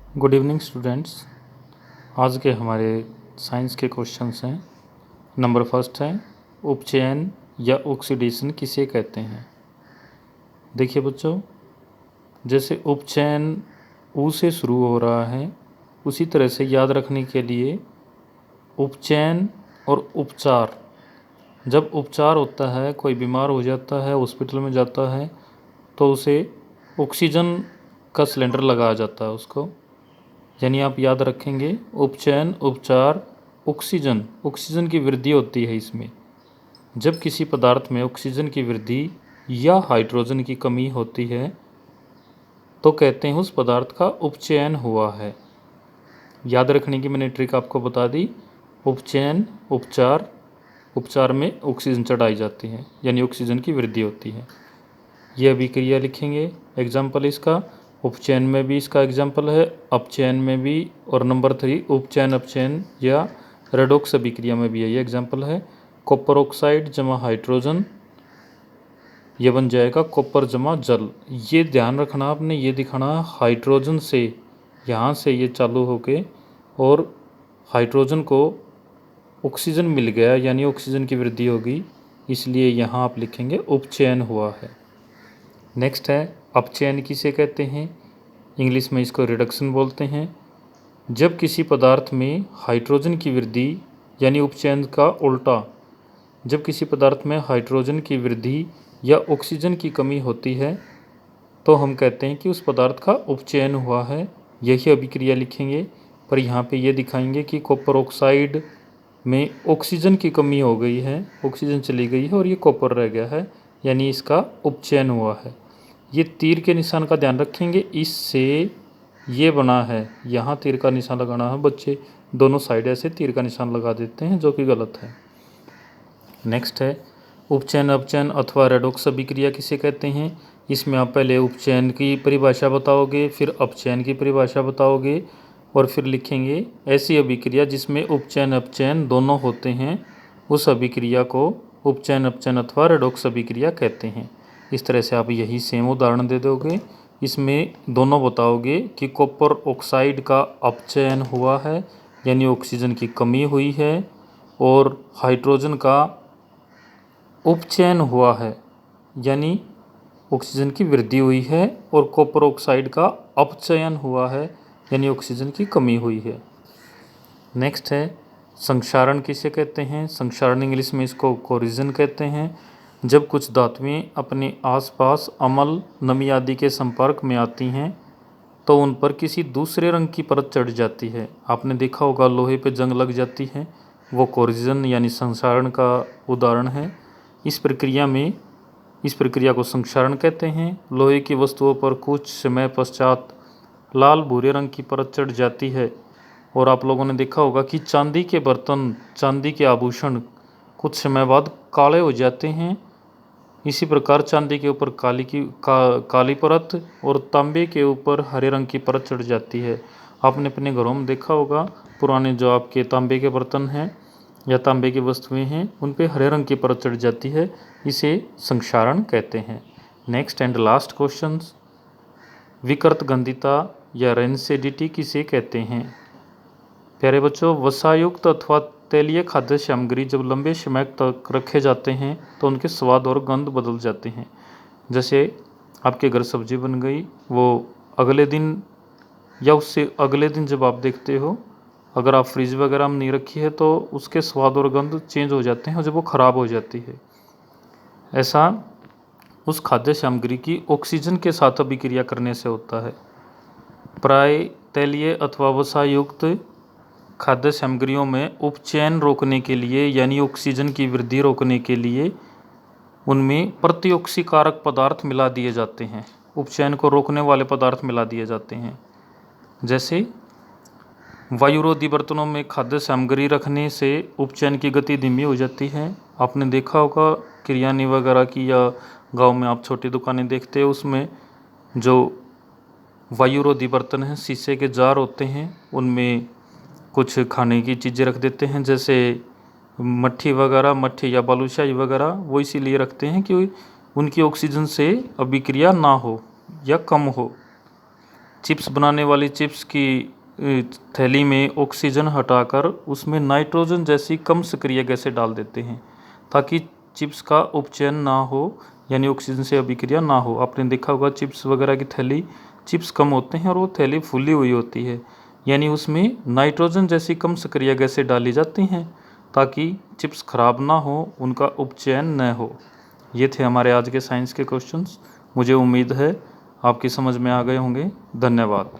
Good evening students. आज के हमारे साइंस के क्वेश्चंस हैं। नंबर फर्स्ट है उपचयन या ऑक्सीडेशन किसे कहते हैं। देखिए बच्चों, जैसे उपचयन ऊ से शुरू हो रहा है, उसी तरह से याद रखने के लिए उपचयन और उपचार, जब उपचार होता है, कोई बीमार हो जाता है, हॉस्पिटल में जाता है, तो उसे ऑक्सीजन का सिलेंडर लगाया जाता है उसको। यानी आप याद रखेंगे उपचयन, उपचार, ऑक्सीजन की वृद्धि होती है इसमें। जब किसी पदार्थ में ऑक्सीजन की वृद्धि या हाइड्रोजन की कमी होती है तो कहते हैं उस पदार्थ का उपचयन हुआ है। याद रखने की मैंने ट्रिक आपको बता दी। उपचयन, उपचार, उपचार में ऑक्सीजन चढ़ाई जाती है यानी ऑक्सीजन की वृद्धि होती है। ये अभिक्रिया लिखेंगे। एग्जाम्पल इसका उपचयन में भी इसका एग्जाम्पल है, अपचयन में भी, और नंबर 3 उपचयन अपचयन या रेडॉक्स अभिक्रिया में भी यही एग्जाम्पल है। कॉपर ऑक्साइड जमा हाइड्रोजन, ये बन जाएगा कॉपर जमा जल। ये ध्यान रखना आपने, ये दिखाना हाइड्रोजन से, यहाँ से ये चालू होके और हाइड्रोजन को ऑक्सीजन मिल गया यानी ऑक्सीजन की वृद्धि होगी, इसलिए यहाँ आप लिखेंगे उपचयन हुआ है। नेक्स्ट है अपचयन किसे कहते हैं। इंग्लिश में इसको रिडक्शन बोलते हैं। जब किसी पदार्थ में हाइड्रोजन की वृद्धि यानी उपचयन का उल्टा, जब किसी पदार्थ में हाइड्रोजन की वृद्धि या ऑक्सीजन की कमी होती है तो हम कहते हैं कि उस पदार्थ का उपचयन हुआ है। यही अभिक्रिया लिखेंगे, पर यहाँ पे ये दिखाएंगे कि कॉपर ऑक्साइड में ऑक्सीजन की कमी हो गई है, ऑक्सीजन चली गई है और ये कॉपर रह गया है, यानी इसका उपचयन हुआ है। ये तीर के निशान का ध्यान रखेंगे, इससे ये बना है, यहाँ तीर का निशान लगाना है। बच्चे दोनों साइड ऐसे तीर का निशान लगा देते हैं, जो कि गलत है। नेक्स्ट है उपचयन अपचयन अथवा रेडॉक्स अभिक्रिया किसे कहते हैं। इसमें आप पहले उपचयन की परिभाषा बताओगे, फिर अपचयन की परिभाषा बताओगे और फिर लिखेंगे ऐसी अभिक्रिया जिसमें उपचयन अपचयन दोनों होते हैं, उस अभिक्रिया को उपचयन अपचयन अथवा रेडॉक्स अभिक्रिया कहते हैं। इस तरह से आप यही सेम उदाहरण दे दोगे। इसमें दोनों बताओगे कि कॉपर ऑक्साइड का अपचयन हुआ है यानी ऑक्सीजन की कमी हुई है, और हाइड्रोजन का उपचयन हुआ है यानी ऑक्सीजन की वृद्धि हुई है, और कॉपर ऑक्साइड का अपचयन हुआ है यानी ऑक्सीजन की कमी हुई है। नेक्स्ट है संक्षारण किसे कहते हैं। संक्षारण इंग्लिश में इसको कोरिजन कहते हैं। जब कुछ धातुएं अपने आसपास अम्ल, नमी आदि के संपर्क में आती हैं तो उन पर किसी दूसरे रंग की परत चढ़ जाती है। आपने देखा होगा लोहे पे जंग लग जाती है, वो कोरिजन यानी संक्षारण का उदाहरण है। इस प्रक्रिया को संक्षारण कहते हैं। लोहे की वस्तुओं पर कुछ समय पश्चात लाल भूरे रंग की परत चढ़ जाती है, और आप लोगों ने देखा होगा कि चांदी के बर्तन, चांदी के आभूषण कुछ समय बाद काले हो जाते हैं। इसी प्रकार चांदी के ऊपर काली परत और तांबे के ऊपर हरे रंग की परत चढ़ जाती है। आपने अपने घरों में देखा होगा, पुराने जो आपके तांबे के बर्तन हैं या तांबे की वस्तुएं हैं, उन पे हरे रंग की परत चढ़ जाती है, इसे संक्षारण कहते हैं। नेक्स्ट एंड लास्ट क्वेश्चन, विकृत गंधिता या रेंसिडिटी किसे कहते हैं। प्यारे बच्चों, वसायुक्त अथवा तैलीय खाद्य सामग्री जब लंबे समय तक रखे जाते हैं तो उनके स्वाद और गंध बदल जाते हैं। जैसे आपके घर सब्जी बन गई, वो अगले दिन या उससे अगले दिन जब आप देखते हो, अगर आप फ्रिज वगैरह में नहीं रखी है तो उसके स्वाद और गंध चेंज हो जाते हैं और जब वो ख़राब हो जाती है। ऐसा उस खाद्य सामग्री की ऑक्सीजन के साथ अभिक्रिया करने से होता है। प्राय तैलीय अथवा वसायुक्त खाद्य सामग्रियों में उपचयन रोकने के लिए यानी ऑक्सीजन की वृद्धि रोकने के लिए उनमें प्रतिऑक्सीकारक पदार्थ मिला दिए जाते हैं। उपचयन को रोकने वाले पदार्थ मिला दिए जाते हैं। जैसे वायुरोधी बर्तनों में खाद्य सामग्री रखने से उपचयन की गति धीमी हो जाती है। आपने देखा होगा किरयानी वगैरह की, या गांव में आप छोटी दुकानें देखते हो, उसमें जो वायुरोधी बर्तन हैं, शीशे के जार होते हैं, उनमें कुछ खाने की चीज़ें रख देते हैं, जैसे मट्ठी या बालूशाही वगैरह। वो इसीलिए रखते हैं कि उनकी ऑक्सीजन से अभिक्रिया ना हो या कम हो। चिप्स बनाने वाली चिप्स की थैली में ऑक्सीजन हटाकर उसमें नाइट्रोजन जैसी कम सक्रिय गैसें डाल देते हैं ताकि चिप्स का उपचयन ना हो, यानी ऑक्सीजन से अभिक्रिया ना हो। आपने देखा होगा चिप्स वगैरह की थैली, चिप्स कम होते हैं और वो थैली फूली हुई होती है, यानी उसमें नाइट्रोजन जैसी कम सक्रिय गैसें डाली जाती हैं ताकि चिप्स खराब ना हो, उनका उपचयन न हो। ये थे हमारे आज के साइंस के क्वेश्चंस। मुझे उम्मीद है आपकी समझ में आ गए होंगे। धन्यवाद।